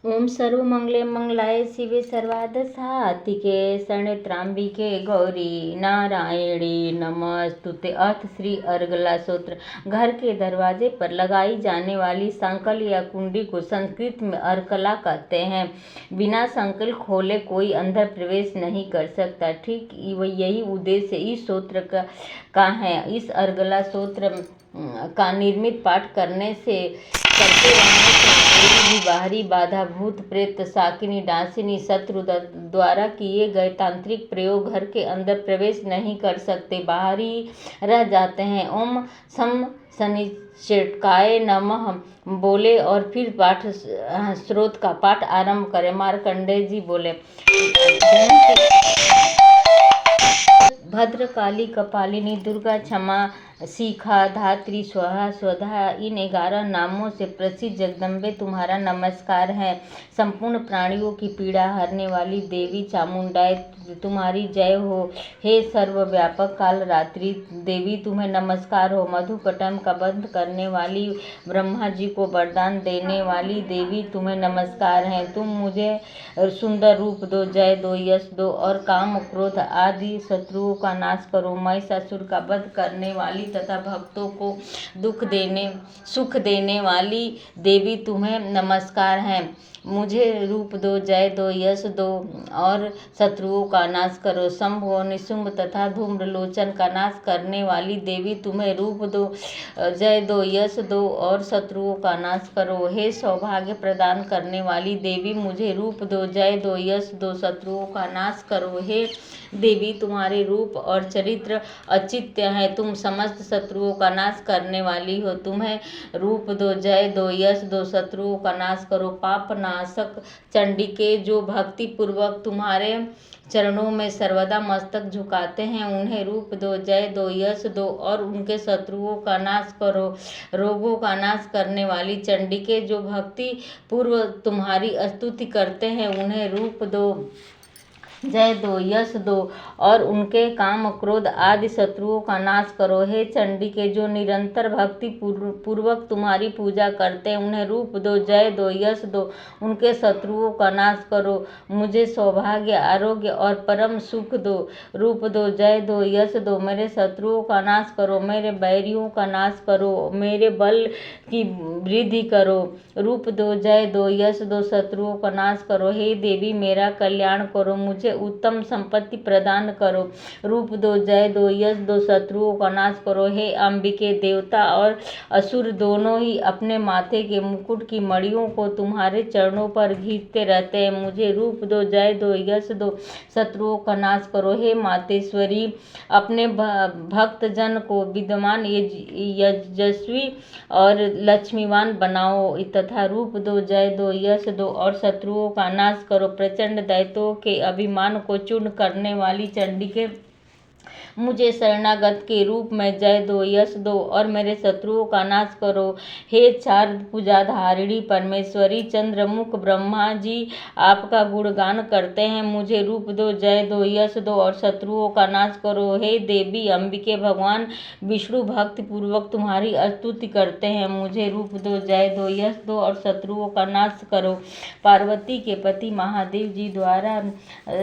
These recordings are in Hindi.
ओम सर्वमंगले मंगलाय शिवे सर्वार्थ साधिके शरण्ये गौरी नारायणी नमस्तुते। अर्थ श्री अर्गला सूत्र। घर के दरवाजे पर लगाई जाने वाली संकल या कुंडी को संस्कृत में अर्कला कहते हैं। बिना संकल खोले कोई अंदर प्रवेश नहीं कर सकता। ठीक यही उद्देश्य इस सूत्र का है। इस अर्गला सूत्र का निर्मित पाठ करते रहने से कोई भी बाहरी बाधा, भूत प्रेत, शाकिनी, डांसिनी, शत्रु द्वारा किए गए तांत्रिक प्रयोग घर के अंदर प्रवेश नहीं कर सकते, बाहर ही रह जाते हैं। ओम सम शनिश्चराय नमः बोले और फिर पाठ स्रोत का पाठ आरंभ करें। मार्कंडेय जी बोले, भद्रकाली, कपालिनी, दुर्गा, क्षमा, शिखा, धात्री, स्वाहा, स्वधा, इन 11 नामों से प्रसिद्ध जगदम्बे तुम्हारा नमस्कार है। संपूर्ण प्राणियों की पीड़ा हरने वाली देवी चामुंडाए तुम्हारी जय हो। हे सर्वव्यापक काल रात्रि देवी तुम्हें नमस्कार हो। मधुकटम का बंध करने वाली, ब्रह्मा जी को वरदान देने वाली देवी तुम्हें नमस्कार है। तुम मुझे सुंदर रूप दो, जय दो, यश दो और काम क्रोध आदि शत्रुओं का नाश करो। महिषासुर का वध करने वाली तथा भक्तों को सुख देने वाली देवी तुम्हें नमस्कार है। मुझे रूप दो, जय दो, यश दो और शत्रुओं का नाश करो। शंभ और निशुंभ तथा धूम्रलोचन का नाश करने वाली देवी तुम्हें रूप दो, जय दो, यश दो और शत्रुओं का नाश करो। हे सौभाग्य प्रदान करने वाली देवी मुझे रूप दो, जय दो, यश दो, शत्रुओं का नाश करो। हे देवी तुम्हारे रूप और चरित्र अचित्य है, तुम समस्त शत्रुओं का नाश करने वाली हो। तुम्हें रूप दो, जय दो, यश दो, शत्रुओं का नाश करो। पाप नाशक चंडिके जो भक्ति पूर्वक तुम्हारे चरणों में सर्वदा मस्तक झुकाते हैं, उन्हें रूप दो, जय दो, यश दो और उनके शत्रुओं का नाश करो। रोगों का नाश करने वाली चंडिके जो भक्ति पूर्व तुम्हारी स्तुति करते हैं, उन्हें रूप दो, जय दो, यश दो और उनके काम क्रोध आदि शत्रुओं का नाश करो। हे चंडिके जो निरंतर भक्ति पूर्वक तुम्हारी पूजा करते हैं, उन्हें रूप दो, जय दो, यश दो, उनके शत्रुओं का नाश करो। मुझे सौभाग्य, आरोग्य और परम सुख दो। रूप दो, जय दो, यश दो, मेरे शत्रुओं का नाश करो, मेरे बैरियों का नाश करो, मेरे बल की वृद्धि करो। रूप दो, जय दो, यश दो, शत्रुओं का नाश करो। हे देवी मेरा कल्याण करो, मुझे उत्तम संपत्ति प्रदान करो। रूप दो, जय दो, यश दो, शत्रुओं का नाश करो। हे अंबिके, देवता और असुर दोनों ही अपने माथे के मुकुट की मणियों को तुम्हारे चरणों पर घींचते रहते हैं, मुझे रूप दो, जय दो, यश दो, शत्रुओं का नाश करो। हे मातेश्वरी अपने भक्त जन को विद्यमान, यशस्वी और लक्ष्मीवान बनाओ तथा रूप दो, जय दो, यश दो और शत्रुओं का नाश करो। प्रचंड दैत्यों के अभिमान को चूर्ण करने वाली चंडिके मुझे शरणागत के रूप में जय दो, यश दो और मेरे शत्रुओं का नाश करो। हे चार भुजाधारिणी परमेश्वरी चंद्रमुख, ब्रह्मा जी आपका गुणगान करते हैं, मुझे रूप दो, जय दो, यश दो और शत्रुओं का नाश करो। हे देवी अंबिके, भगवान विष्णु भक्ति पूर्वक तुम्हारी स्तुति करते हैं, मुझे रूप दो, जय दो, यश दो और शत्रुओं का नाश करो। पार्वती के पति महादेव जी द्वारा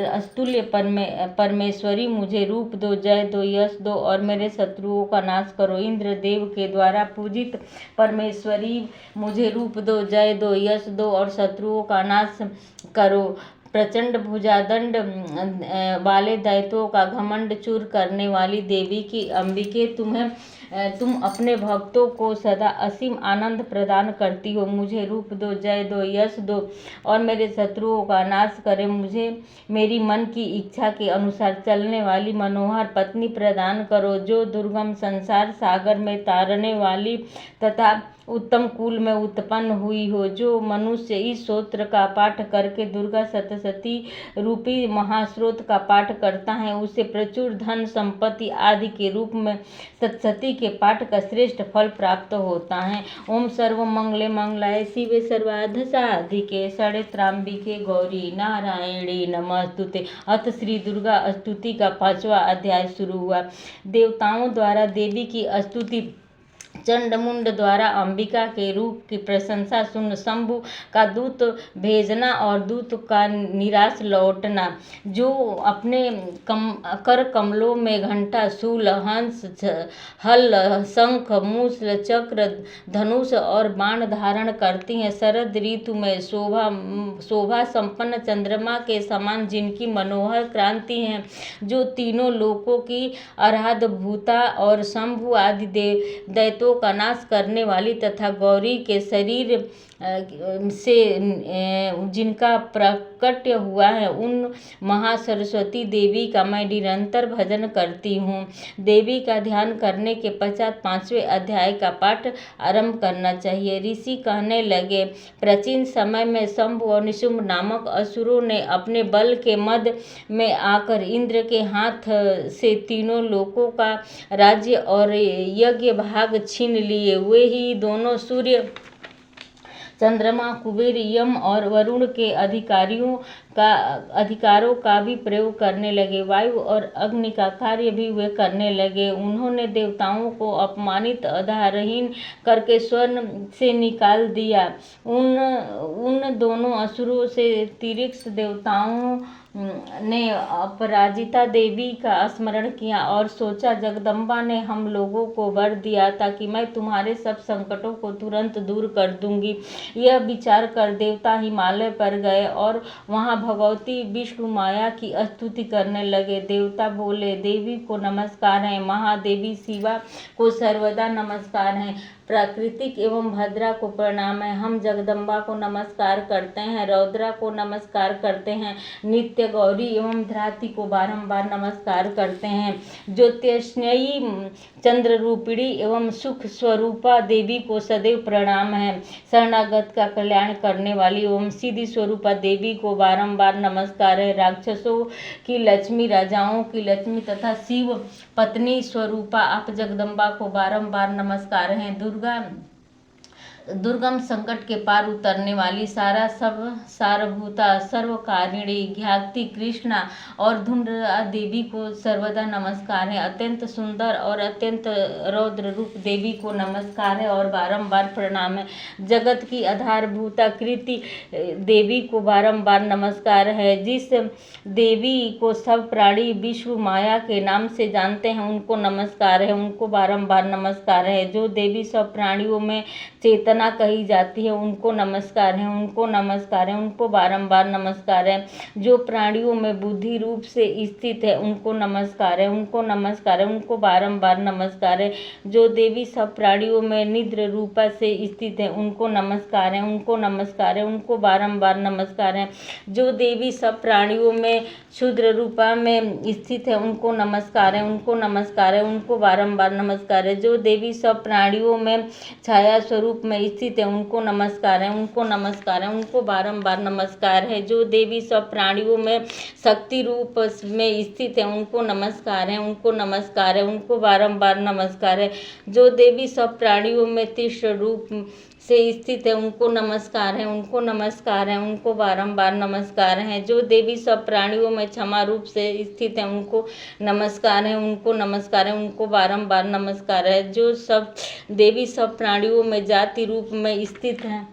अस्तुल्य परमेश्वरी मुझे रूप दो, जय दो, यश दो और मेरे शत्रुओं का नाश करो। इंद्र देव के द्वारा पूजित परमेश्वरी मुझे रूप दो, जय दो, यश दो और शत्रुओं का नाश करो। प्रचंड भुजादंड वाले दैत्यों का घमंड चूर करने वाली देवी की अंबिके तुम अपने भक्तों को सदा असीम आनंद प्रदान करती हो, मुझे रूप दो, जय दो, यश दो और मेरे शत्रुओं का नाश करें। मुझे मेरी मन की इच्छा के अनुसार चलने वाली मनोहर पत्नी प्रदान करो, जो दुर्गम संसार सागर में तारने वाली तथा उत्तम कुल में उत्पन्न हुई हो। जो मनुष्य इस स्तोत्र का पाठ करके दुर्गा सप्तशती रूपी महास्रोत का पाठ करता है, उसे प्रचुर धन संपत्ति आदि के रूप में सप्तशती के पाठ का श्रेष्ठ फल प्राप्त होता है। ओम सर्वमंगले मंगलाय शिवे सर्वार्थ साधिके शरण्ये गौरी नारायणी नमस्तुते। अथ श्री दुर्गा स्तुति का 5वां अध्याय शुरू हुआ। देवताओं द्वारा देवी की स्तुति चंडमुंड द्वारा अंबिका के रूप की प्रशंसा सुन शंभु का दूत भेजना और दूत का निराश लौटना, जो अपने कर कमलों में घंटा, शूल, हंस, हल, शंख, मूसल, चक्र, धनुष और बाण धारण करती हैं। शरद ऋतु में शोभा संपन्न चंद्रमा के समान जिनकी मनोहर क्रांति है, जो तीनों लोकों की आराध्य भूता और शंभु आदि दैत्यों का नाश करने वाली तथा गौरी के शरीर से जिनका प्राकट्य हुआ है, उन महासरस्वती देवी का मैं निरंतर भजन करती हूँ। देवी का ध्यान करने के पश्चात 5वें अध्याय का पाठ आरंभ करना चाहिए। ऋषि कहने लगे, प्राचीन समय में शंभु और निशुंभ नामक असुरों ने अपने बल के मद में आकर इंद्र के हाथ से तीनों लोकों का राज्य और यज्ञ भाग छीन लिए। वे ही दोनों सूर्य, चंद्रमा, कुबेर, यम और वरुण के अधिकारों का भी प्रयोग करने लगे। वायु और अग्नि का कार्य भी वे करने लगे। उन्होंने देवताओं को अपमानित, आधारहीन करके स्वर्ण से निकाल दिया। उन दोनों असुरों से तिर्यक देवताओं ने अपराजिता देवी का स्मरण किया और सोचा, जगदम्बा ने हम लोगों को वर दिया था कि मैं तुम्हारे सब संकटों को तुरंत दूर कर दूंगी। यह विचार कर देवता हिमालय पर गए और वहां भगवती विष्णु माया की स्तुति करने लगे। देवता बोले, देवी को नमस्कार है, महादेवी शिवा को सर्वदा नमस्कार है, प्राकृतिक एवं भद्रा को प्रणाम है, हम जगदम्बा को नमस्कार करते हैं, रौद्रा को नमस्कार करते हैं, नित्य गौरी एवं धराती को बारंबार नमस्कार करते हैं, ज्योतिष्मयी चंद्र रूपिणी एवं सुख स्वरूपा देवी को सदैव प्रणाम है, शरणागत का कल्याण करने वाली एवं सिद्धि स्वरूपा देवी को बारंबार नमस्कार है, राक्षसों की लक्ष्मी, राजाओं की लक्ष्मी तथा शिव पत्नी स्वरूपा आप जगदम्बा को बारंबार नमस्कार है, दुर्गम संकट के पार उतरने वाली सारभूता, सर्वकारिणी, ज्ञाति, कृष्णा और धुंधरा देवी को सर्वदा नमस्कार है, अत्यंत सुंदर और अत्यंत रौद्र रूप देवी को नमस्कार है और बारंबार प्रणाम है, जगत की आधारभूता कृति देवी को बारंबार नमस्कार है, जिस देवी को सब प्राणी विश्व माया के नाम से जानते हैं उनको नमस्कार है, उनको बारंबार नमस्कार है, जो देवी सब प्राणियों में चेतन कही जाती है उनको नमस्कार है, उनको नमस्कार है, उनको बारंबार नमस्कार है, जो प्राणियों में बुद्धि रूप से स्थित है उनको नमस्कार है, उनको नमस्कार है, उनको बारंबार नमस्कार है, जो देवी सब प्राणियों में निद्र रूपा से स्थित है उनको नमस्कार है, उनको नमस्कार है, उनको बारंबार नमस्कार है, जो देवी सब प्राणियों में क्षुद्र रूपा में स्थित है उनको नमस्कार है, उनको नमस्कार है, उनको बारंबार नमस्कार है, जो देवी सब प्राणियों में छाया स्वरूप में स्थित है उनको नमस्कार है, उनको नमस्कार है, उनको बारंबार नमस्कार है, जो देवी सब प्राणियों में शक्ति रूप में स्थित है उनको नमस्कार है, उनको नमस्कार है, उनको बारंबार नमस्कार है, जो देवी सब प्राणियों में तीक्ष्ण रूप से स्थित है उनको नमस्कार है, उनको नमस्कार है, उनको बारंबार नमस्कार है, जो देवी सब प्राणियों में क्षमा रूप से स्थित है उनको नमस्कार है, उनको नमस्कार है, उनको बारंबार नमस्कार है, जो सब देवी सब प्राणियों में जाति रूप में स्थित है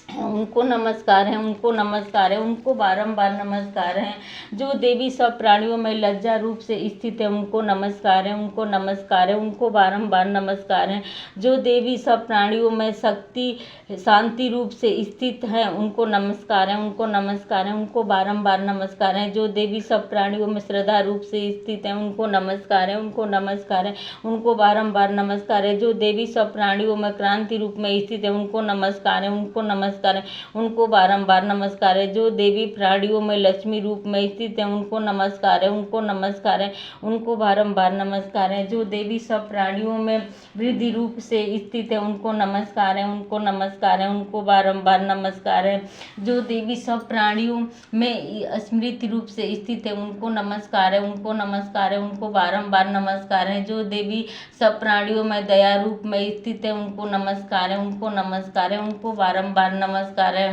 उनको नमस्कार है, उनको नमस्कार है, उनको बारंबार नमस्कार है, जो देवी सब प्राणियों में लज्जा रूप से स्थित है उनको नमस्कार है, उनको नमस्कार है, उनको बारंबार नमस्कार है, जो देवी सब प्राणियों में शक्ति शांति रूप से स्थित है उनको नमस्कार है, उनको नमस्कार है, उनको बारंबार नमस्कार है, जो देवी सब प्राणियों में श्रद्धा रूप से स्थित है उनको नमस्कार है, उनको नमस्कार है, उनको बारंबार नमस्कार है, जो देवी सब प्राणियों में क्रांति रूप में स्थित है उनको नमस्कार है, उनको नमस्कार है, उनको बारंबार नमस्कार है, जो देवी प्राणियों में लक्ष्मी रूप में स्थित है उनको नमस्कार है, उनको नमस्कार है, उनको बारंबार नमस्कार है, जो देवी सब प्राणियों में वृद्धि रूप से स्थित है उनको नमस्कार है, उनको नमस्कार है, उनको बारंबार नमस्कार है, जो देवी सब प्राणियों में स्मृति रूप से स्थित है उनको नमस्कार है, उनको नमस्कार है, उनको बारंबार नमस्कार है, जो देवी सब प्राणियों में दया रूप में स्थित है उनको नमस्कार है, उनको नमस्कार है, उनको बारंबार नमस्कार है,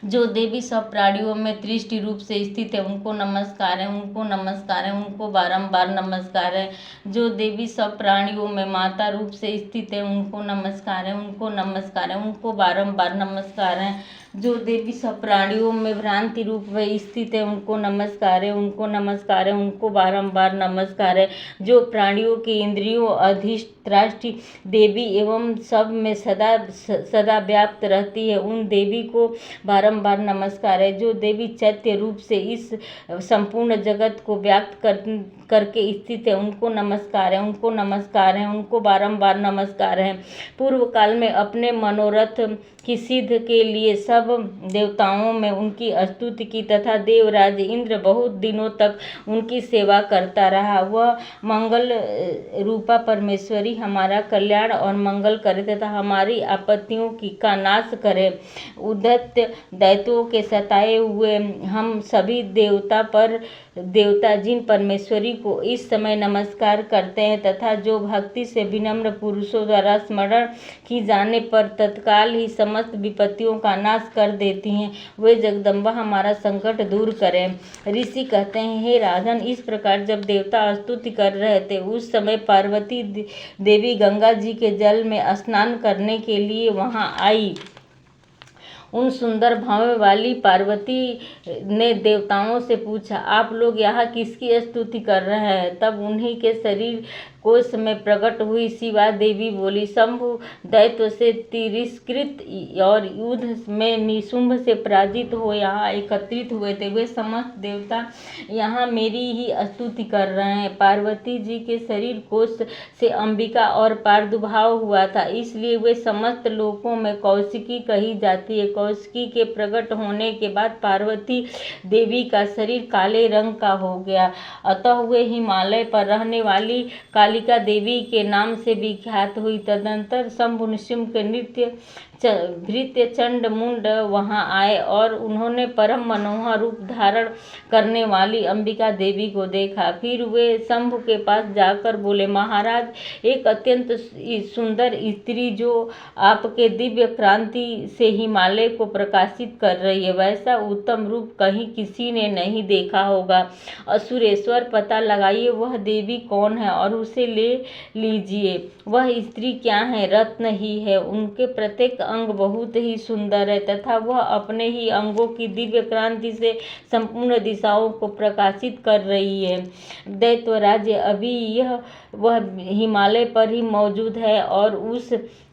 जो देवी सब प्राणियों में दृष्टि रूप से स्थित है उनको नमस्कार है, उनको नमस्कार है, उनको बारंबार नमस्कार है। जो देवी सब प्राणियों में माता रूप से स्थित है उनको नमस्कार है, उनको नमस्कार है, उनको बारंबार नमस्कार है। जो देवी सब प्राणियों में भ्रांति रूप में स्थित है उनको नमस्कार है, उनको नमस्कार है, उनको बारंबार नमस्कार है। जो प्राणियों की इंद्रियों अधिष्ठात्री देवी एवं सब में सदा सदा व्याप्त रहती है उन देवी को बारंबार नमस्कार है। जो देवी चैत्य रूप से इस संपूर्ण जगत को व्याप्त करके स्थित है उनको नमस्कार है, उनको नमस्कार है, उनको बारंबार नमस्कार है। पूर्व काल में अपने मनोरथ की सिद्ध के लिए सब देवताओं में उनकी स्तुति की तथा देवराज इंद्र बहुत दिनों तक उनकी सेवा करता रहा। वह मंगल रूपा परमेश्वरी हमारा कल्याण और मंगल करे तथा हमारी आपत्तियों का नाश करे। उद्धत दैत्यों के सताए हुए हम सभी देवता जिन परमेश्वरी को इस समय नमस्कार करते हैं तथा जो भक्ति से विनम्र पुरुषों द्वारा स्मरण की जाने पर तत्काल ही समस्त विपत्तियों का नाश कर देती हैं, वे जगदम्बा हमारा संकट दूर करें। ऋषि कहते हैं, हे राजन, इस प्रकार जब देवता स्तुति कर रहे थे उस समय पार्वती देवी गंगा जी के जल में स्नान करने के लिए वहां आई। उन सुंदर भाव वाली पार्वती ने देवताओं से पूछा, आप लोग यहाँ किसकी स्तुति कर रहे हैं? तब उन्हीं के शरीर कोश में प्रकट हुई शिवा देवी बोली, शंभु दैत्य से तिरस्कृत और युद्ध में निशुंभ से पराजित हो यहाँ एकत्रित हुए थे, वे समस्त देवता यहाँ मेरी ही स्तुति कर रहे हैं। पार्वती जी के शरीर कोश से अंबिका और प्रादुर्भाव हुआ था, इसलिए वे समस्त लोकों में कौशिकी कही जाती है। कौशिकी के प्रकट होने के बाद पार्वती देवी का शरीर काले रंग का हो गया, अतः वे हिमालय पर रहने वाली कालिका देवी के नाम से विख्यात हुई। तदंतर शंभु नृसिंह के भृत्य चंड मुंड वहां आए और उन्होंने परम मनोहर रूप धारण करने वाली अंबिका देवी को देखा। फिर वे शंभु के पास जाकर बोले, महाराज, एक अत्यंत सुंदर स्त्री जो आपके दिव्य क्रांति से हिमालय को प्रकाशित कर रही है, वैसा उत्तम रूप कहीं किसी ने नहीं देखा होगा। असुरेश्वर, पता लगाइए वह देवी कौन है और उसे ले लीजिए। वह स्त्री क्या है? रत्न ही है। उनके प्रत्येक अंग बहुत ही सुंदर है तथा वह अपने ही अंगों की दिव्य क्रांति से संपूर्ण दिशाओं को प्रकाशित कर रही है। दैत्यराज, अभी वह हिमालय पर ही मौजूद है और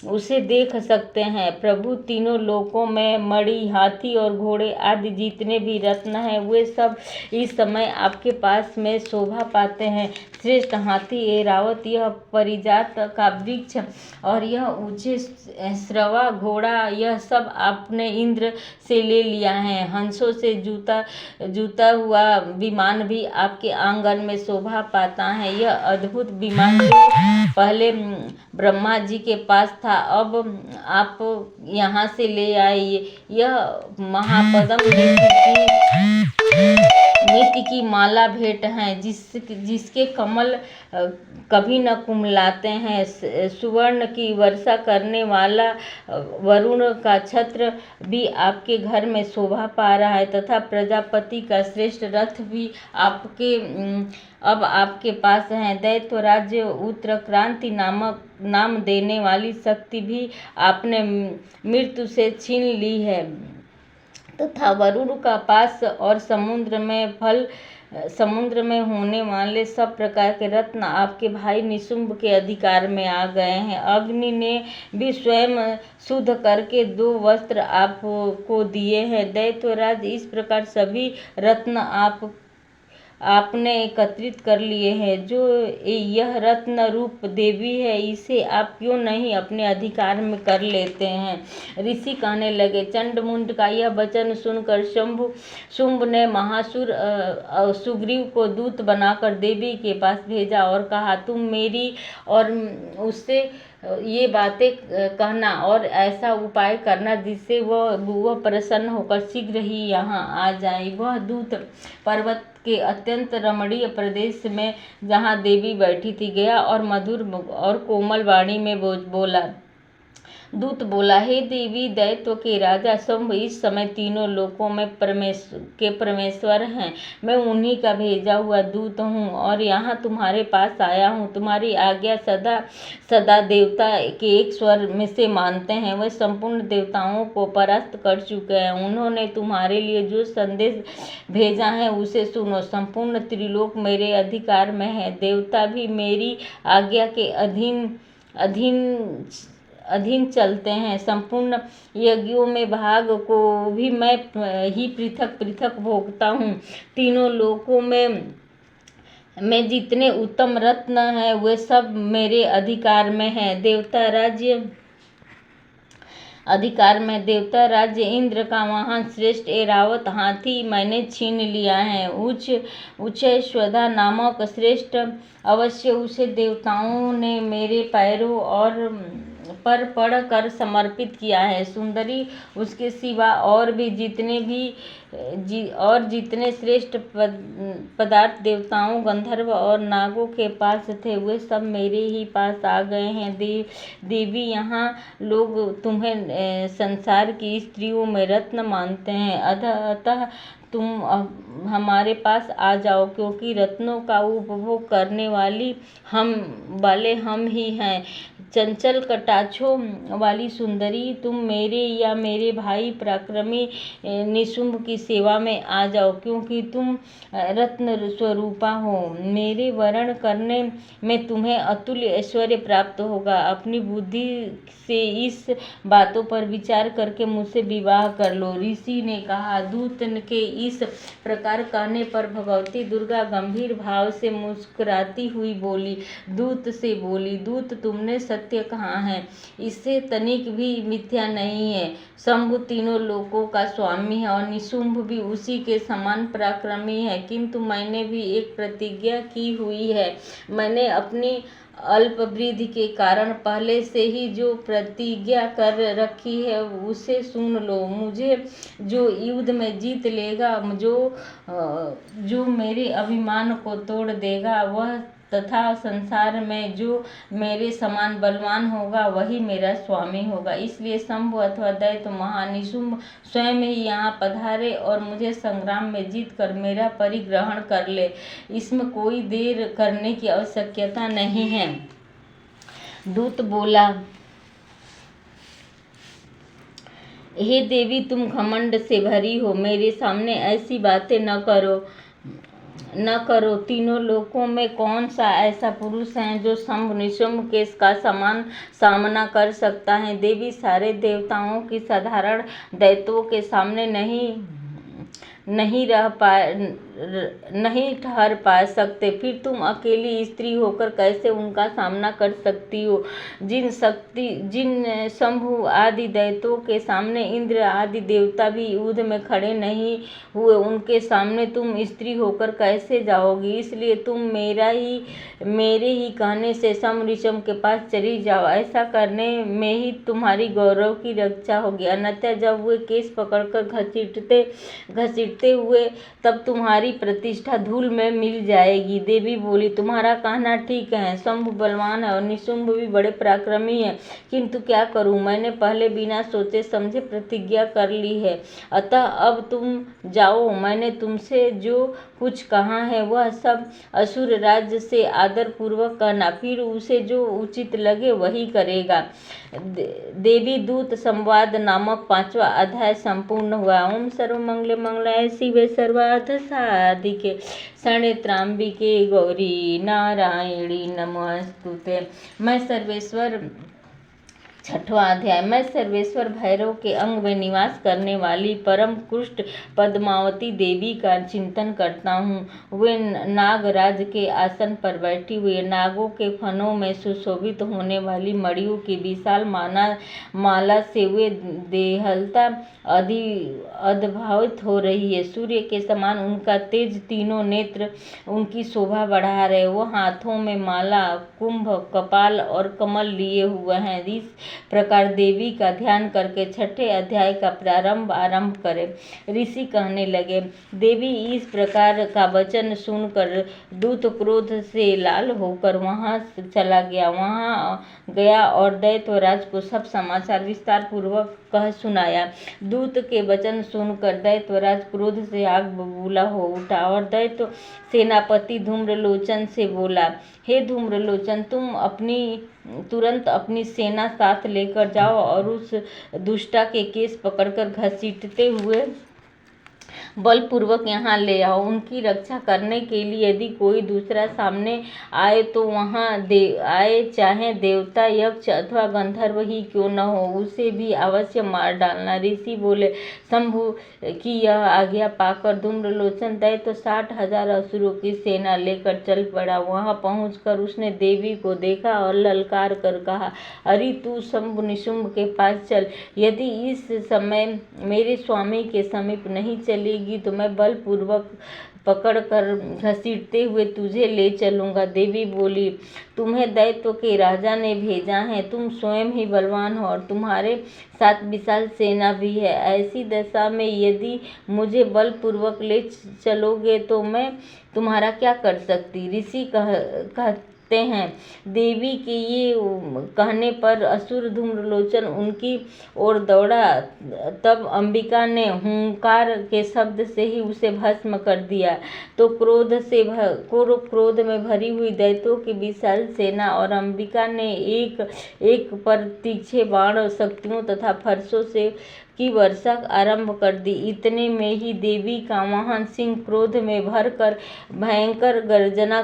उसे देख सकते हैं। प्रभु, तीनों लोकों में मणि, हाथी और घोड़े आदि जितने भी रत्न हैं वे सब इस समय आपके पास में शोभा पाते हैं। श्रेष्ठ हाथी, ऐरावत, यह परिजात का वृक्ष और यह ऊंचे श्रवा घोड़ा, यह सब आपने इंद्र से ले लिया है। हंसों से जूता हुआ विमान भी आपके आंगन में शोभा पाता है। यह अद्भुत विमान जो पहले ब्रह्मा जी के पास था, अब आप यहाँ से ले आए। यह महापद्म नीति की माला भेंट है, जिसके कमल कभी न कुमलाते हैं। सुवर्ण की वर्षा करने वाला वरुण का छत्र भी आपके घर में शोभा पा रहा है तथा प्रजापति का श्रेष्ठ रथ भी अब आपके पास है। दैत्यराज, उत्तरक्रांति नाम देने वाली शक्ति भी आपने मृत्यु से छीन ली है तथा वरुण का पास और समुद्र में होने वाले सब प्रकार के रत्न आपके भाई निशुंभ के अधिकार में आ गए हैं। अग्नि ने भी स्वयं शुद्ध करके 2 वस्त्र आपको दिए हैं। दैत्यराज, इस प्रकार सभी रत्न आपने एकत्रित कर लिए हैं। जो यह रत्न रूप देवी है, इसे आप क्यों नहीं अपने अधिकार में कर लेते हैं? ऋषि कहने लगे, चंडमुंड का यह वचन सुनकर शुंभ ने महासुर सुग्रीव को दूत बनाकर देवी के पास भेजा और कहा, तुम मेरी और उससे ये बातें कहना और ऐसा उपाय करना जिससे वह प्रसन्न होकर शीघ्र ही यहाँ आ जाए। वह दूत पर्वत के अत्यंत रमणीय प्रदेश में जहाँ देवी बैठी थी गया और मधुर और कोमल वाणी में बोला, दूत बोला, हे देवी दैत्यों के राजा शंभ, इस समय तीनों लोकों में परमेश्वर हैं। मैं उन्हीं का भेजा हुआ दूत हूँ और यहाँ तुम्हारे पास आया हूँ। तुम्हारी आज्ञा सदा सदा देवता के एक स्वर में से मानते हैं। वे संपूर्ण देवताओं को परास्त कर चुके हैं। उन्होंने तुम्हारे लिए जो संदेश भेजा है उसे सुनो। संपूर्ण त्रिलोक मेरे अधिकार में है। देवता भी मेरी आज्ञा के अधीन अधीन चलते हैं। संपूर्ण यज्ञों में भाग को भी मैं ही पृथक पृथक भोगता हूँ। तीनों लोकों में जितने उत्तम रत्न हैं वे सब मेरे अधिकार में हैं। देवता राज्य इंद्र का महान श्रेष्ठ ऐरावत हाथी मैंने छीन लिया है। उच्चैश्वधा नामक श्रेष्ठ अवश्य उसे देवताओं ने मेरे पैरों पर पड़ कर समर्पित किया है। सुंदरी उसके सिवा और जितने श्रेष्ठ पदार्थ देवताओं, गंधर्व और नागों के पास थे वे सब मेरे ही पास आ गए हैं। देवी, यहाँ लोग तुम्हें संसार की स्त्रियों में रत्न मानते हैं। अतः तुम हमारे पास आ जाओ, क्योंकि रत्नों का उपभोग करने वाले हम ही हैं। चंचल कटाक्षों वाली सुंदरी, तुम मेरे या मेरे भाई पराक्रमी निशुंभ की सेवा में आ जाओ, क्योंकि तुम रत्न स्वरूपा हो। मेरे वरण करने में तुम्हें अतुल्य ऐश्वर्य प्राप्त होगा। अपनी बुद्धि से इस बातों पर विचार करके मुझसे विवाह कर लो। ऋषि ने कहा। दूत के इस प्रकार कहने पर भगवती दुर्गा गंभीर भाव से मुस्कुराती हुई बोली, दूत तुमने सत्य कहा है, इससे तनिक भी मिथ्या नहीं है। शंभु तीनों लोकों का स्वामी है और निशुंभ भी उसी के समान पराक्रमी है, किंतु मैंने भी एक प्रतिज्ञा की हुई है। मैंने अपनी अल्प वृद्धि के कारण पहले से ही जो प्रतिज्ञा कर रखी है उसे सुन लो। मुझे जो युद्ध में जीत लेगा, जो मेरे अभिमान को तोड़ देगा, वह तथा संसार में जो मेरे समान बलवान होगा वही मेरा स्वामी होगा। इसलिए शंभु अथवा दैत्य महानिशुंभ स्वयं ही यहाँ पधारे और मुझे संग्राम में जीत कर मेरा परिग्रहण कर ले। इसमें कोई देर करने की आवश्यकता नहीं है। दूत बोला, हे देवी, तुम घमंड से भरी हो, मेरे सामने ऐसी बातें न करो। तीनों लोकों में कौन सा ऐसा पुरुष है जो शंभु निशुंभ के का समान सामना कर सकता है। देवी, सारे देवताओं की साधारण दैत्यों के सामने नहीं ठहर पा सकते, फिर तुम अकेली स्त्री होकर कैसे उनका सामना कर सकती हो। जिन शंभु आदि दैत्यों के सामने इंद्र आदि देवता भी युद्ध में खड़े नहीं हुए, उनके सामने तुम स्त्री होकर कैसे जाओगी। इसलिए तुम मेरे ही कहने से शंभु निशुंभ के पास चली जाओ। ऐसा करने में ही तुम्हारी गौरव की रक्षा होगी, अन्यथा जब वे केस पकड़कर घसीटते हुए तब तुम्हारी प्रतिष्ठा धूल में मिल जाएगी। देवी बोली, तुम्हारा कहना ठीक है। शंभु बलवान है और निशुंभ भी बड़े पराक्रमी है, किंतु क्या करूं, मैंने पहले बिना सोचे समझे प्रतिज्ञा कर ली है। अतः अब तुम जाओ। मैंने तुमसे जो कुछ कहा है वह सब असुर राज्य से आदर पूर्वक कहना, फिर उसे जो उचित लगे वही करेगा। देवी दूत संवाद नामक 5वां अध्याय संपूर्ण हुआ। ओम सर्वमंगल मंगलाय शिवे सर्वार्थ साधिके शरण्ये त्र्यंबिके गौरी नारायणी नमोस्तुते। मैं सर्वेश्वर 6वां अध्याय। मैं सर्वेश्वर भैरव के अंग में निवास करने वाली परम कुष्ठ पद्मावती देवी का चिंतन करता हूँ। वे नागराज के आसन पर बैठी हुई नागों के फनों में सुशोभित होने वाली मणियों की विशाल माला से वे देहलता अद्भावित हो रही है। सूर्य के समान उनका तेज, तीनों नेत्र उनकी शोभा बढ़ा रहे। वो हाथों में माला, कुंभ, कपाल और कमल लिए हुए हैं। प्रकार देवी का ध्यान करके छठे अध्याय का आरंभ करें। ऋषि कहने लगे, देवी इस प्रकार का वचन सुनकर दूत क्रोध से लाल होकर वहां चला गया और दैत्यराज को सब समाचार विस्तार पूर्वक कह सुनाया। दूत के वचन सुनकर दैत्यराज क्रोध से आग बबूला हो उठा और दैत्य सेनापति धूम्रलोचन से बोला, हे धूम्रलोचन, तुम तुरंत अपनी सेना साथ लेकर जाओ और उस दुष्टा के केस पकड़कर घसीटते हुए बलपूर्वक यहाँ ले आओ। उनकी रक्षा करने के लिए यदि कोई दूसरा सामने आए तो वहाँ आए, चाहे देवता, यक्ष अथवा गंधर्व ही क्यों न हो, उसे भी अवश्य मार डालना। ऋषि बोले, शंभु की यह आज्ञा पाकर धूम्रलोचन दैत्य 60,000 असुरों की सेना लेकर चल पड़ा। वहाँ पहुंचकर उसने देवी को देखा और ललकार कर कहा, अरे तू शंभु निशुंभ के पास चल। यदि इस समय मेरे स्वामी के समीप नहीं चलेगी तो मैं बलपूर्वक पकड़कर घसीटते हुए तुझे ले चलूंगा। देवी बोली, तुम्हें दैत्यों के राजा ने भेजा है, तुम स्वयं ही बलवान हो और तुम्हारे साथ विशाल सेना भी है। ऐसी दशा में यदि मुझे बलपूर्वक ले चलोगे तो मैं तुम्हारा क्या कर सकती। ऋषि कहते हैं, देवी के ये कहने पर असुर धूम्रलोचन उनकी ओर दौड़ा। तब अंबिका ने हुंकार के शब्द से ही उसे भस्म कर दिया। तो क्रोध में भरी हुई दैत्यों की विशाल सेना और अंबिका ने एक पर तीखे बाण, शक्तियों तथा फरसों से की वर्षा आरंभ कर दी। इतने में ही देवी का वाहन सिंह क्रोध में भरकर भयंकर गर्जना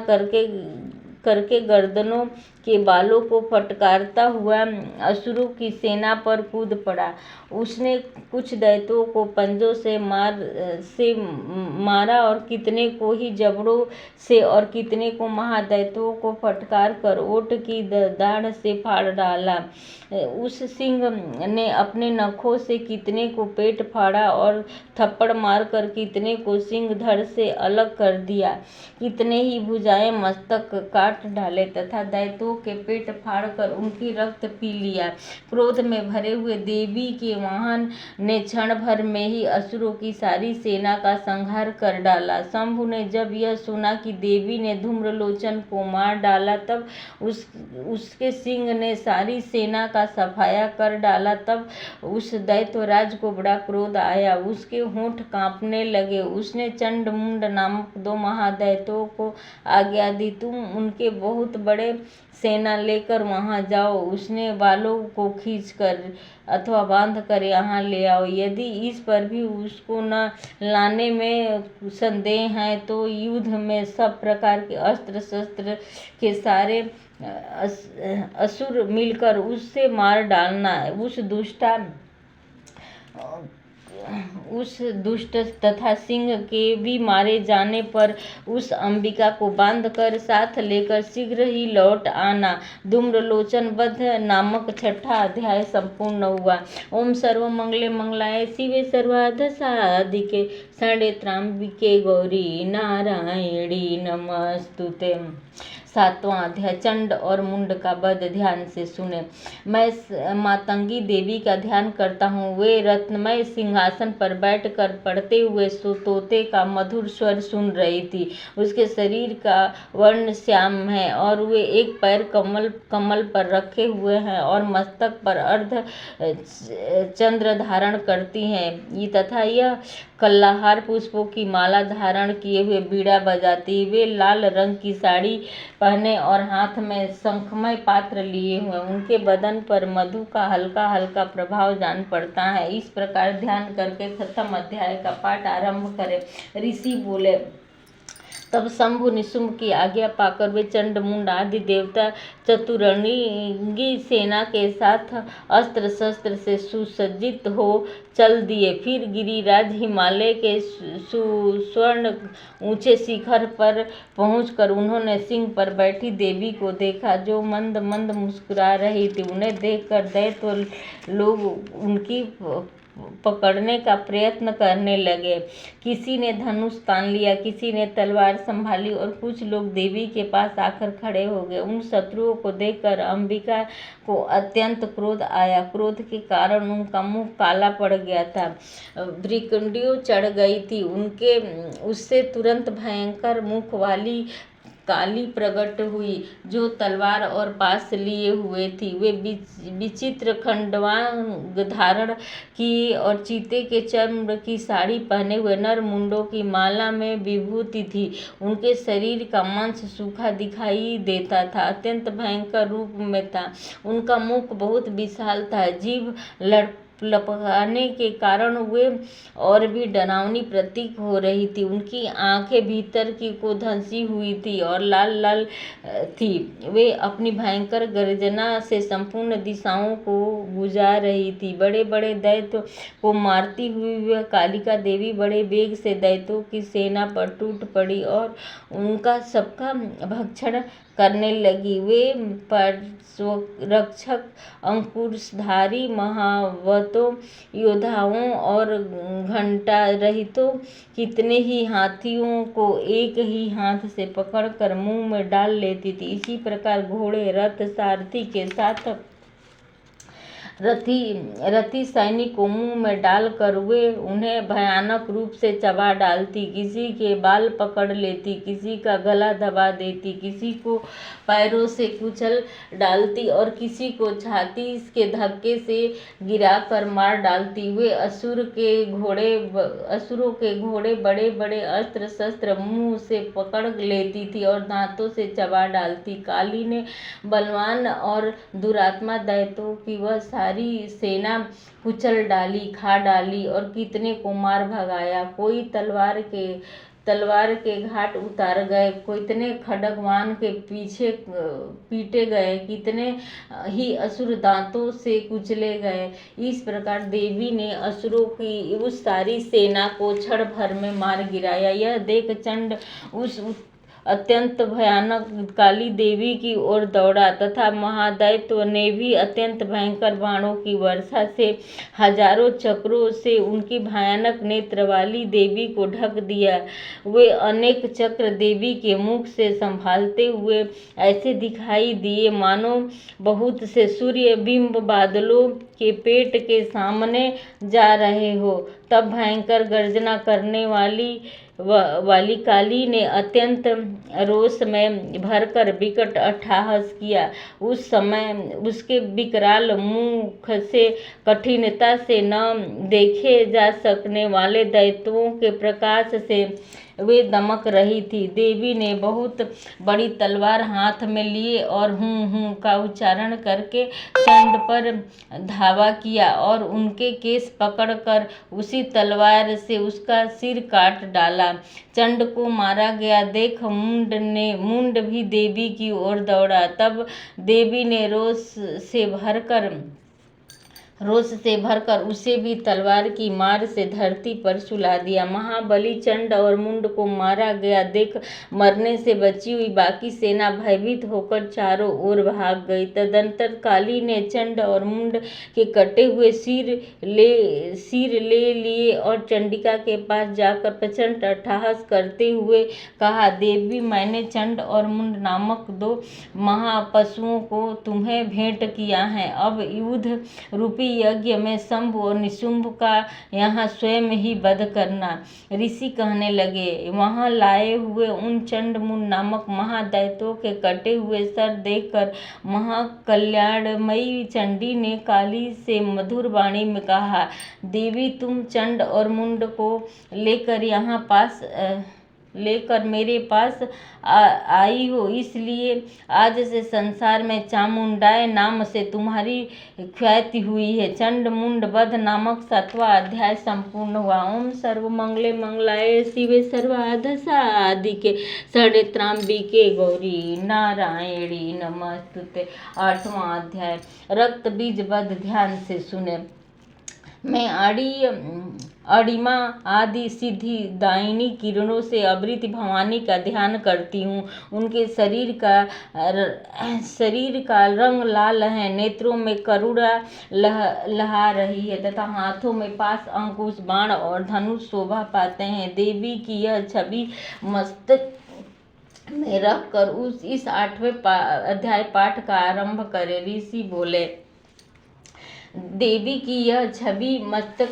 करके गर्दनों के बालों को फटकारता हुआ असुरों की सेना पर कूद पड़ा। उसने कुछ दैत्यों को पंजों से मारा और कितने को ही जबड़ों से और कितने को महादैत्यों को फटकार कर ओट की दाढ़ से फाड़ डाला। उस सिंह ने अपने नखों से कितने को पेट फाड़ा और थप्पड़ मारकर कितने को सिंह धड़ से अलग कर दिया। कितने ही भुजाएं मस्तक काट डाले तथा दैत्यों के पेट फाड़कर उनकी रक्त पी लिया। क्रोध में भरे हुए देवी के वाहन ने क्षण भर में ही असुरों की सारी सेना का संहार कर डाला। शंभु ने जब यह सुना कि देवी ने धूम्रलोचन को मार डाला तब उसके सिंह ने सारी सेना का सफाया कर डाला। तब उस दैत्यराज को बड़ा क्रोध आया, उसके होंठ कांपने लगे। उसने चंडमुंड नामक 2 महादैत्यों को आज्ञा दी, तुम उनके बहुत बड़े सेना लेकर वहां जाओ। उसने बालों को खींचकर अथवा बांधकर यहाँ ले आओ। यदि इस पर भी उसको न लाने में संदेह है तो युद्ध में सब प्रकार के अस्त्र शस्त्र के सारे असुर मिलकर उससे मार डालना। उस दुष्ट तथा सिंह के भी मारे जाने पर उस अंबिका को बांधकर साथ लेकर शीघ्र ही लौट आना। धूम्रलोचन वध नामक 6ठा अध्याय संपूर्ण हुआ। ओम सर्वमंगले मंगलाय शिवे सर्वार्थ साधिके शरण्ये त्र्यंबके गौरी नारायणी नमस्तुते। 7वां अध्याय चंड और मुंड का वध। ध्यान से सुने। मैं मातंगी देवी का ध्यान करता हूँ। वे रत्नमय सिंहासन पर बैठकर पढ़ते हुए तोते का मधुर स्वर सुन रही थी। उसके शरीर का वर्ण श्याम है और वे एक पैर कमल पर रखे हुए हैं और मस्तक पर अर्ध चंद्र धारण करती हैं तथा यह कल्लाहार पुष्पों की माला धारण किए हुए बीड़ा बजाती। वे लाल रंग की साड़ी पहने और हाथ में शंखमय पात्र लिए हुए। उनके बदन पर मधु का हल्का हल्का प्रभाव जान पड़ता है। इस प्रकार ध्यान करके 7वें अध्याय का पाठ आरंभ करें। ऋषि बोले, तब शंभु निशुंभ की आज्ञा पाकर वे चंडमुंड आदि देवता चतुरंगी सेना के साथ अस्त्र शस्त्र से सुसज्जित हो चल दिए। फिर गिरिराज हिमालय के सुवर्ण ऊंचे शिखर पर पहुंचकर उन्होंने सिंह पर बैठी देवी को देखा, जो मंद मंद मुस्कुरा रही थी। उन्हें देखकर दैत्य लोग उनकी पकड़ने का प्रयत्न करने लगे। किसी ने धनुष तान लिया, किसी ने तलवार संभाली और कुछ लोग देवी के पास आकर खड़े हो गए। उन शत्रुओं को देखकर अंबिका को अत्यंत क्रोध आया। क्रोध के कारण उनका मुख काला पड़ गया था, भ्रिकुटियाँ चढ़ गई थी। उनके उससे तुरंत भयंकर मुख वाली काली प्रकट हुई, जो तलवार और पास लिए हुए थी। वे विचित्र खंडवा धारण की और चीते के चर्म की साड़ी पहने हुए, नर मुंडों की माला में विभूति थी। उनके शरीर का मांस सूखा दिखाई देता था, अत्यंत भयंकर रूप में था। उनका मुख बहुत विशाल था, जीभ लपकाने के कारण वे और भी डरावनी प्रतीक हो रही थी। उनकी आंखें भीतर की को धंसी हुई थी और लाल लाल थी। वे अपनी भयंकर गर्जना से संपूर्ण दिशाओं को गुजार रही थी। बड़े बड़े दैत्यों को मारती हुई वह कालिका देवी बड़े वेग से दैत्यों की सेना पर टूट पड़ी और उनका सबका भक्षण करने लगी। वे रक्षक, अंकुशधारी महावतों, योद्धाओं और घंटा रहितों कितने ही हाथियों को एक ही हाथ से पकड़कर मुंह में डाल लेती थी। इसी प्रकार घोड़े, रथ, सारथी के साथ रथी सैनिक को मुंह में डालकर वे उन्हें भयानक रूप से चबा डालती, किसी के बाल पकड़ लेती, किसी का गला दबा देती, किसी को पैरों से कुचल डालती और किसी को छाती के धक्के से गिराकर मार डालती। वे असुरों के घोड़े बड़े बड़े अस्त्र शस्त्र मुंह से पकड़ लेती थी और दांतों से चबा डालती। काली ने बलवान और दुरात्मा दैत्यों की वह सारी सेना कुचल डाली, खा डाली और कितने को मार भगाया। कोई तलवार के घाट उतार गए, कितने खड्गवान के पीछे पीटे गए, कितने ही असुर दांतों से कुचले गए। इस प्रकार देवी ने असुरों की उस सारी सेना को क्षण भर में मार गिराया। यह देख चंड उस अत्यंत भयानक काली देवी की ओर दौड़ा तथा महादैत्य ने भी अत्यंत भयंकर बाणों की वर्षा से हजारों चक्रों से उनकी भयानक नेत्र वाली देवी को ढक दिया। वे अनेक चक्र देवी के मुख से संभालते हुए ऐसे दिखाई दिए मानो बहुत से सूर्य बिंब बादलों के पेट के सामने जा रहे हो। तब भयंकर गर्जना करने वाली काली ने अत्यंत रोष में भरकर विकट अट्टहास किया। उस समय उसके विकराल मुख से कठिनता से न देखे जा सकने वाले दैत्यों के प्रकाश से वे दमक रही थी। देवी ने बहुत बड़ी तलवार हाथ में लिए और हूं हूं का उच्चारण करके चंड पर धावा किया और उनके केस पकड़कर उसी तलवार से उसका सिर काट डाला। चंड को मारा गया देख मुंड भी देवी की ओर दौड़ा। तब देवी ने रोष से भरकर उसे भी तलवार की मार से धरती पर सुला दिया। महाबली चंड और मुंड को मारा गया देख मरने से बची हुई बाकी सेना भयभीत होकर चारों ओर भाग गई। तदंतर काली ने चंड और मुंड के कटे हुए सिर ले लिए और चंडिका के पास जाकर प्रचंड अट्टहास करते हुए कहा, देवी, मैंने चंड और मुंड नामक 2 महापशुओं को तुम्हें भेंट किया है। अब युद्ध रूपी यज्ञ में शंभु और निशुंभ का यहाँ स्वयं ही वध करना। ऋषि कहने लगे, वहां लाए हुए उन चंड मुंड नामक महादैत्यों के कटे हुए सर देखकर महाकल्याणमयी चंडी ने काली से मधुर वाणी में कहा, देवी, तुम चंड और मुंड को लेकर मेरे पास आई हो, इसलिए आज से संसार में चामुंडाय नाम से तुम्हारी ख्याति हुई है। चंड मुंड वध नामक 7वां अध्याय संपूर्ण हुआ। ओम सर्वमंगले मंगलाय शिवे सर्वार्धसाधिके शरण्ये गौरी नारायणी नमस्तुते। 8वां अध्याय रक्त बीज वध। ध्यान से सुने। मैं अणिमा आदि सिद्धि दायिनी किरणों से आवृत भवानी का ध्यान करती हूँ। उनके शरीर का रंग लाल है, नेत्रों में करुणा लहा रही है तथा हाथों में पास, अंकुश, बाण और धनुष शोभा पाते हैं। देवी की यह छवि मस्तक में रखकर इस 8वें अध्याय पाठ का आरंभ करें। ऋषि बोले, देवी की यह छवि मस्तक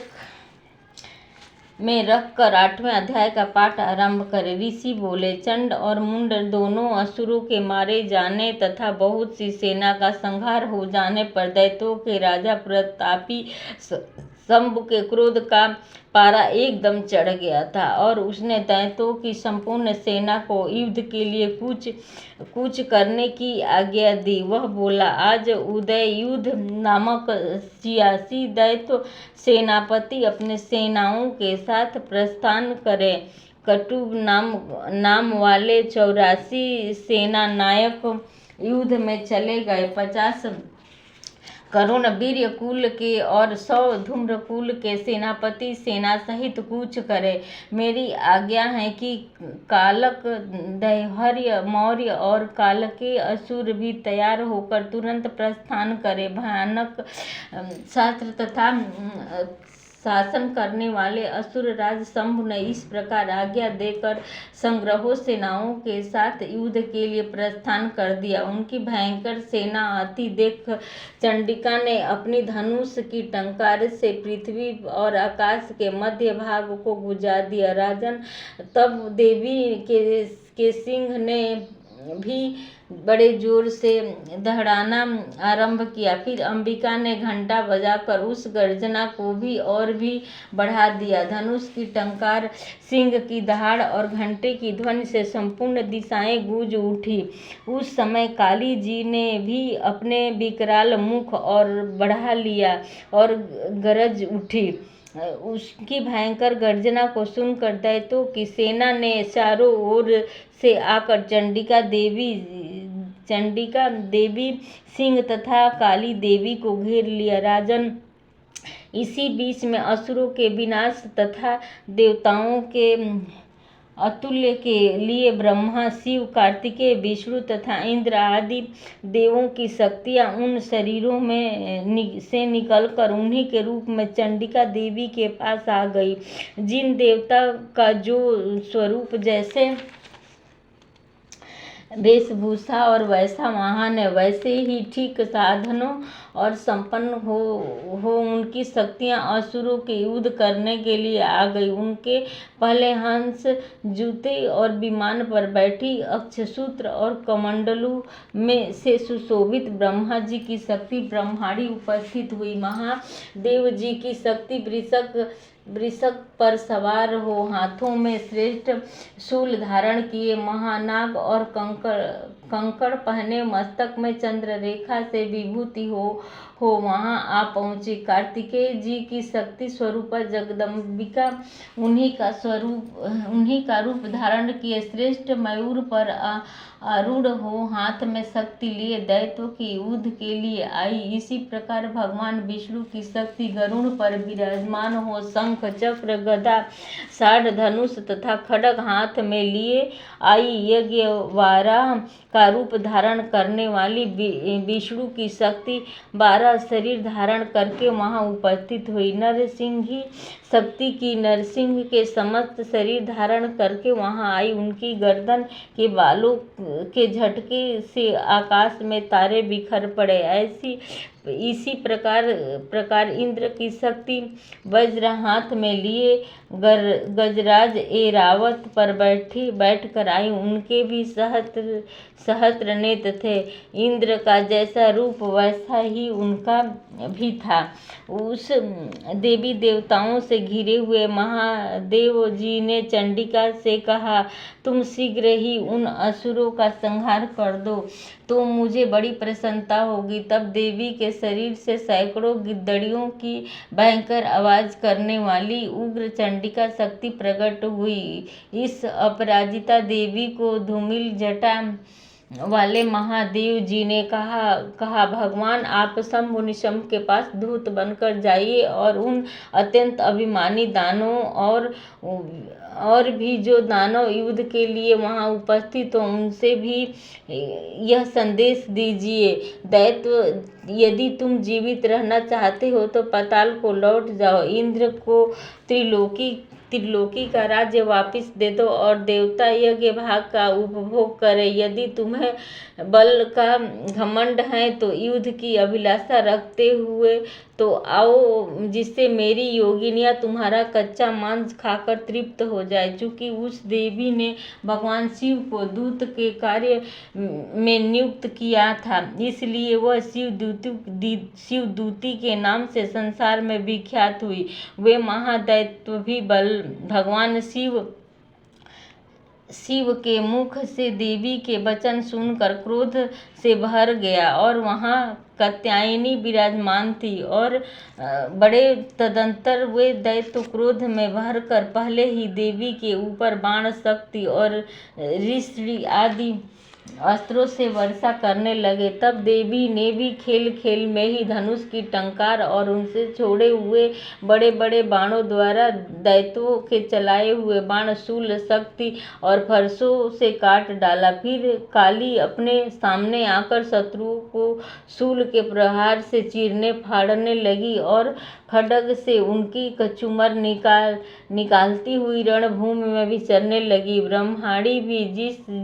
में रखकर 8वें अध्याय का पाठ आरंभ करें। ऋषि बोले, चंड और मुंड दोनों असुरों के मारे जाने तथा बहुत सी सेना का संहार हो जाने पर दैत्यों के राजा प्रतापी शंभु के क्रोध का पारा एकदम चढ़ गया था और उसने दैत्यों की संपूर्ण सेना को युद्ध के लिए कूच करने की आज्ञा दी। वह बोला, आज उदय युद्ध नामक 86 दैत्य सेनापति अपने सेनाओं के साथ प्रस्थान करें। कटुब नाम वाले 84 सेना नायक युद्ध में चले गए। 50 करुण वीर्य कुल के और 100 धूम्र कुल के सेनापति सेना सहित कूच करे। मेरी आज्ञा है कि कालक, दैहर्य, मौर्य और कालके असुर भी तैयार होकर तुरंत प्रस्थान करे। भयानक शास्त्र तथा शासन करने वाले असुर राज शंभु ने इस प्रकार आज्ञा देकर संग्रहों सेनाओं के साथ युद्ध के लिए प्रस्थान कर दिया। उनकी भयंकर सेना आती देख चंडिका ने अपनी धनुष की टंकार से पृथ्वी और आकाश के मध्य भाग को बुझा दिया। राजन, तब देवी के सिंह ने भी बड़े जोर से दहड़ाना आरंभ किया। फिर अंबिका ने घंटा बजाकर उस गर्जना को भी और भी बढ़ा दिया। धनुष की टंकार, सिंह की दहाड़ और घंटे की ध्वनि से संपूर्ण दिशाएं गूंज उठी। उस समय काली जी ने भी अपने विकराल मुख और बढ़ा लिया और गरज उठी। उसकी भयंकर गर्जना को सुनकर दैत्यों की सेना ने चारों ओर से आकर चंडिका देवी, सिंह तथा काली देवी को घेर लिया। राजन, इसी बीच में असुरों के विनाश तथा देवताओं के अतुल्य के लिए ब्रह्मा, शिव, कार्तिकेय, विष्णु तथा इंद्र आदि देवों की शक्तियां उन शरीरों में से निकलकर उन्हीं के रूप में चंडिका देवी के पास आ गई। जिन देवता का जो स्वरूप, जैसे वेशभूषा और वैसा महान है, वैसे ही ठीक साधनों और संपन्न हो उनकी शक्तियां असुरों के युद्ध करने के लिए आ गई। उनके पहले हंस, जूते और विमान पर बैठी अक्षसूत्र और कमंडलू में से सुशोभित ब्रह्मा जी की शक्ति ब्रह्माणी उपस्थित हुई। महादेव जी की शक्ति वृषक पर सवार हो, हाथों में श्रेष्ठ शूल धारण किए, महानाग और कंकड़ पहने, मस्तक में चंद्र रेखा से विभूति हो वहां आ पहुंची। कार्तिकेय जी की शक्ति स्वरूपा जगदम्बिका उन्हीं का रूप धारण किए श्रेष्ठ मयूर पर आरूढ़ हो हाथ में शक्ति लिए दैत्यों के युद्ध के लिए आई। इसी प्रकार भगवान विष्णु की शक्ति गरुड़ पर विराजमान हो शंख, चक्र, गदा, साढ़, धनुष तथा खड्ग हाथ में लिए आई। यज्ञ वाराह का रूप धारण करने वाली विष्णु की शक्ति 12 शरीर धारण करके वहां उपस्थित हुई। नरसिंही शक्ति की नरसिंह के समस्त शरीर धारण करके वहां आई। उनकी गर्दन के बालों के झटके से आकाश में तारे बिखर पड़े। इसी प्रकार इंद्र की शक्ति वज्र हाथ में लिए गजराज ऐरावत पर बैठकर आई। उनके भी सहस्त्र नेत्र थे। इंद्र का जैसा रूप वैसा ही उनका भी था। उस देवी देवताओं से घिरे हुए महादेव जी ने चंडिका से कहा, तुम शीघ्र ही उन असुरों का संहार कर दो तो मुझे बड़ी प्रसन्नता होगी। तब देवी के शरीर से सैकड़ों गिद्दड़ियों की भयंकर आवाज करने वाली उग्र चंडिका शक्ति प्रकट हुई। इस अपराजिता देवी को धूमिल जटा वाले महादेव जी ने कहा भगवान आप शंभु निशंभ के पास दूत बनकर जाइए और उन अत्यंत अभिमानी दानों और भी जो दानव युद्ध के लिए वहां उपस्थित हो उनसे भी यह संदेश दीजिए दैत्य यदि तुम जीवित रहना चाहते हो तो पाताल को लौट जाओ, इंद्र को त्रिलोकी का राज्य वापस दे दो और देवता यज्ञ भाग का उपभोग करें। यदि तुम्हें बल का घमंड है तो युद्ध की अभिलाषा रखते हुए तो आओ, जिससे मेरी योगिनियाँ तुम्हारा कच्चा मांस खाकर तृप्त हो जाए। चूंकि उस देवी ने भगवान शिव को दूत के कार्य में नियुक्त किया था, इसलिए वह शिवदूती के नाम से संसार में विख्यात हुई। वे महादैत्य भी भगवान शिव के मुख से देवी के वचन सुनकर क्रोध से भर गया और वहां कात्यायनी विराजमान थी और बड़े तदंतर वे दैत्य क्रोध में भरकर पहले ही देवी के ऊपर बाण शक्ति और ऋषि आदि अस्त्रों से वर्षा करने लगे। तब देवी ने भी खेल खेल में ही धनुष की टंकार और उनसे छोड़े हुए बड़े बड़े बाणों द्वारा दैत्यों के चलाए हुए बाण शूल शक्ति और फरसों से काट डाला। फिर काली अपने सामने आकर शत्रुओं को शूल के प्रहार से चीरने फाड़ने लगी और खड्ग से उनकी कचूमर निकालती हुई रणभूमि में विचरने लगी। ब्रह्माणी भी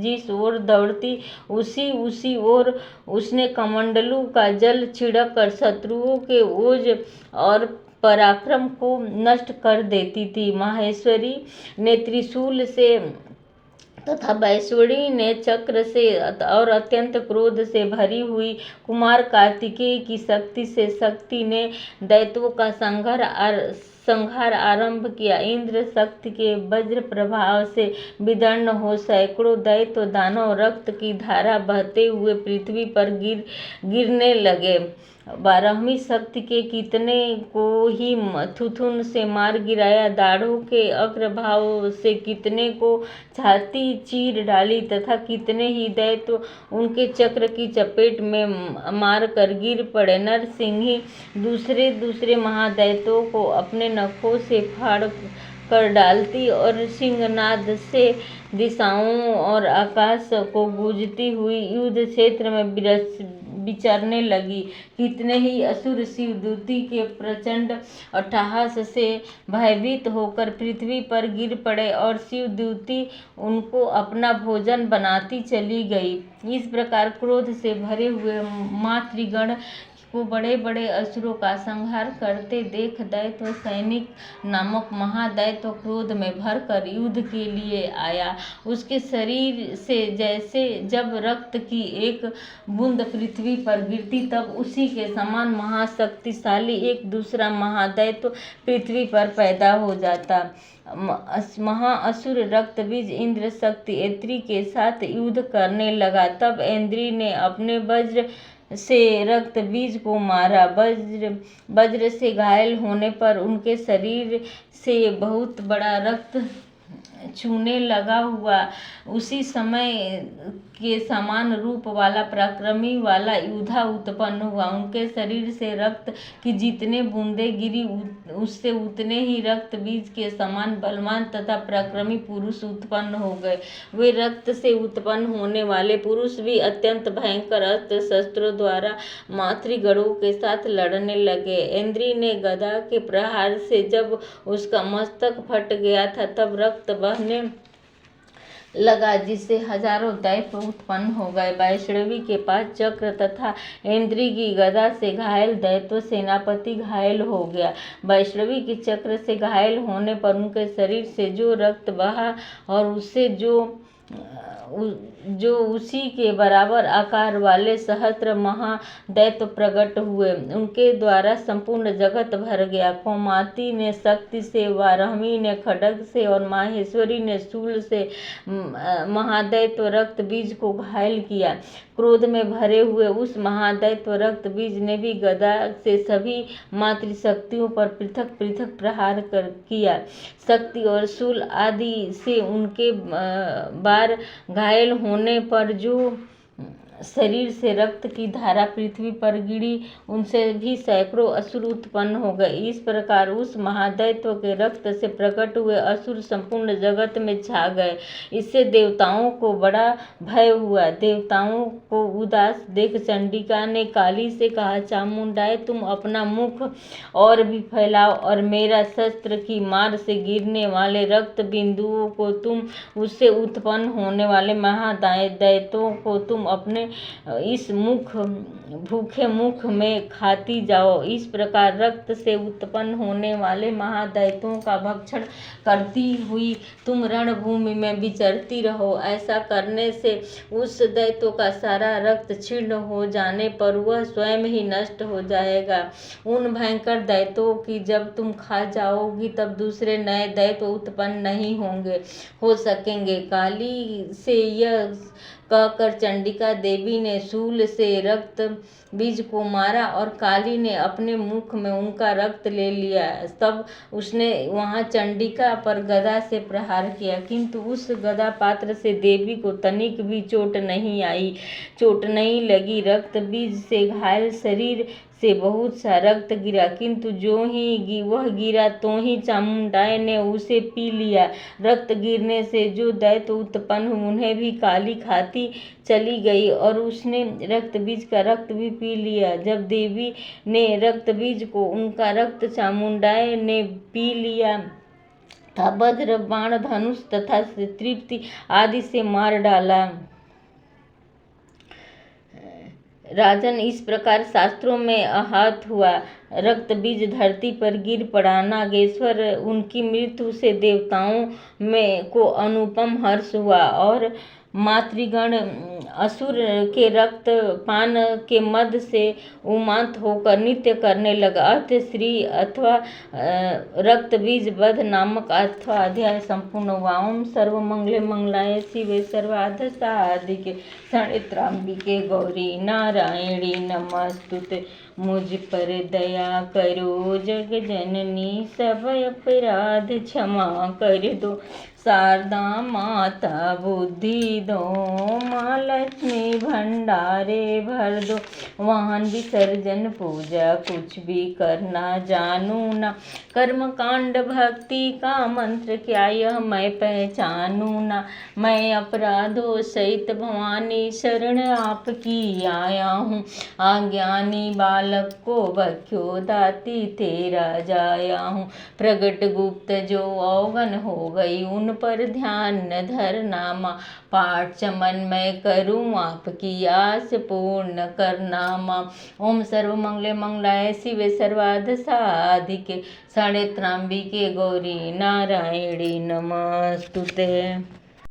जिस ओर दौड़ती उसी ओर उसने कमंडलू का जल छिड़क कर शत्रुओं के ओज और पराक्रम को नष्ट कर देती थी। माहेश्वरी ने त्रिशूल से तथा वैश्वरी ने चक्र से और अत्यंत क्रोध से भरी हुई कुमार कार्तिकेय की शक्ति ने दैत्यों का संहार आरंभ किया। इंद्र शक्ति के वज्र प्रभाव से विदीर्ण हो सैकड़ों दैत्य दानव रक्त की धारा बहते हुए पृथ्वी पर गिरने लगे। 12वीं शक्ति के कितने को ही थुथुन से मार गिराया, दाढ़ों के अग्रभाव से कितने को छाती चीर डाली तथा कितने ही दैत्य उनके चक्र की चपेट में मार कर गिर पड़े। नरसिंही दूसरे महादैत्यों को अपने नखों से फाड़ कर डालती और सिंहनाद से दिशाओं और आकाश को गूंजती हुई युद्ध क्षेत्र में विचरने लगी। कितने ही असुर शिवदूती के प्रचंड अट्टहास से भयभीत होकर पृथ्वी पर गिर पड़े और शिवदूती उनको अपना भोजन बनाती चली गई। इस प्रकार क्रोध से भरे हुए मातृगण को बड़े बड़े असुरों का संहार करते देख दैत्य सैनिक नामक महादैत्य क्रोध में भरकर युद्ध के लिए आया। उसके शरीर से जैसे जब रक्त की एक बूंद पृथ्वी पर गिरती तब उसी के समान महाशक्तिशाली एक दूसरा महादैत्य पृथ्वी पर पैदा हो जाता। महाअसुर रक्तबीज इंद्र शक्ति ऐत्री के साथ युद्ध करने लगा। तब ऐन्द्री ने अपने वज्र से रक्त बीज को मारा। वज्र से घायल होने पर उनके शरीर से बहुत बड़ा रक्त छूने लगा हुआ उसी समय के समान रूप वाला पराक्रमी वाला योद्धा उत्पन्न हुआ। उनके शरीर से रक्त की जितने बूंदें गिरी उससे उतने ही रक्त बीज के समान बलवान तथा पराक्रमी पुरुष उत्पन्न हो गए। वे रक्त से उत्पन्न होने वाले पुरुष भी अत्यंत भयंकर अस्त्र शस्त्रों द्वारा मातृगणों के साथ लड़ने लगे। ऐन्द्री ने गदा के प्रहार से जब उसका मस्तक फट गया था तब रक्त बहने लगा जिससे हजारों दैत्य उत्पन्न हो गए। वैष्णवी के पास चक्र तथा ऐन्द्री की गदा से घायल दैत्य सेनापति घायल हो गया। वैष्णवी के चक्र से घायल होने पर उनके शरीर से जो रक्त बहा और उससे जो उसी के बराबर आकार वाले सहस्त्र महादैत्य प्रकट हुए, उनके द्वारा संपूर्ण जगत भर गया। कौमाती ने शक्ति से, वाराही ने खड्ग से और माहेश्वरी ने शूल से महादैत्य रक्त बीज को घायल किया। क्रोध में भरे हुए उस महादैत्य रक्त बीज ने भी गदा से सभी मातृशक्तियों पर पृथक पृथक प्रहार किया। शक्ति और शूल आदि से उनके बार घायल होने पर जो शरीर से रक्त की धारा पृथ्वी पर गिरी, उनसे भी सैकड़ों असुर उत्पन्न हो गए। इस प्रकार उस महादैत्य के रक्त से प्रकट हुए असुर संपूर्ण जगत में छा गए। इससे देवताओं को बड़ा भय हुआ। देवताओं को उदास देख चंडिका ने काली से कहा, चामुंडाए, तुम अपना मुख और भी फैलाओ और मेरा शस्त्र की मार से गिरने वाले रक्त बिंदुओं को तुम, उससे उत्पन्न होने वाले महादैत्यों को तुम अपने इस भूखे मुख में खाती जाओ। इस प्रकार रक्त से उत्पन्न होने वाले महादैत्यों का भक्षण करती हुई तुम रणभूमि में विचरती रहो। ऐसा करने से उस दैत्य का सारा रक्त क्षीण हो जाने पर वह स्वयं ही नष्ट हो जाएगा। उन भयंकर दैत्यों की जब तुम खा जाओगी तब दूसरे नए दैत्य उत्पन्न नहीं हो सकेंगे। काली से यह कहकर चंडिका देवी ने शूल से रक्त बीज को मारा और काली ने अपने मुख में उनका रक्त ले लिया। तब उसने वहां चंडिका पर गदा से प्रहार किया, किंतु उस गदा पात्र से देवी को तनिक भी चोट नहीं लगी। रक्त बीज से घायल शरीर से बहुत सा रक्त गिरा, किंतु जो ही वह गिरा तो ही चामुंडाई ने उसे पी लिया। रक्त गिरने से जो दैत्य उत्पन्न हुए उन्हें भी काली खाती चली गई और उसने रक्त बीज का रक्त भी पी लिया। जब देवी ने रक्त बीज को उनका रक्त चामुंडाई ने पी लिया था, वज्र बाण धनुष तथा तृप्ति आदि से मार डाला। राजन, इस प्रकार शास्त्रों में आहत हुआ रक्त बीज धरती पर गिर पड़ा। नागेश्वर, उनकी मृत्यु से देवताओं में को अनुपम हर्ष हुआ और मातृगण असुर के रक्त पान के मद से उन्मत्त होकर नृत्य करने लगा। अर्थ श्री अथवा रक्त बीज वध नामक अथवा अध्याय संपूर्ण हुआ। ओम सर्व मंगले मंगलाय शिवे सर्वार्थ साधिके शरणागतिके गौरी नारायणी नमस्तुते। मुझ पर दया करो जग जननी, सब अपराध क्षमा कर दो। शारदा माता बुद्धि दो, माँ लक्ष्मी भंडारे भर दो। वाहन विसर्जन पूजा कुछ भी करना जानू ना, कर्म कांड भक्ति का मंत्र क्या यह मैं पहचानू ना। मैं अपराधों सहित भवानी शरण आपकी आया हूँ। अज्ञानी बालक को बख्यो दाती तेरा जाया हूँ। प्रगट गुप्त जो अवगन हो गई उन पर ध्यान न धरना। माँ पाठ चमन मैं करूँ आपकी आस पूर्ण करना। माँ ओम सर्व मंगले मंगलाय शिवे सर्वार्थ साधिके शरणागतिके गौरी नारायणी नमस्तुते।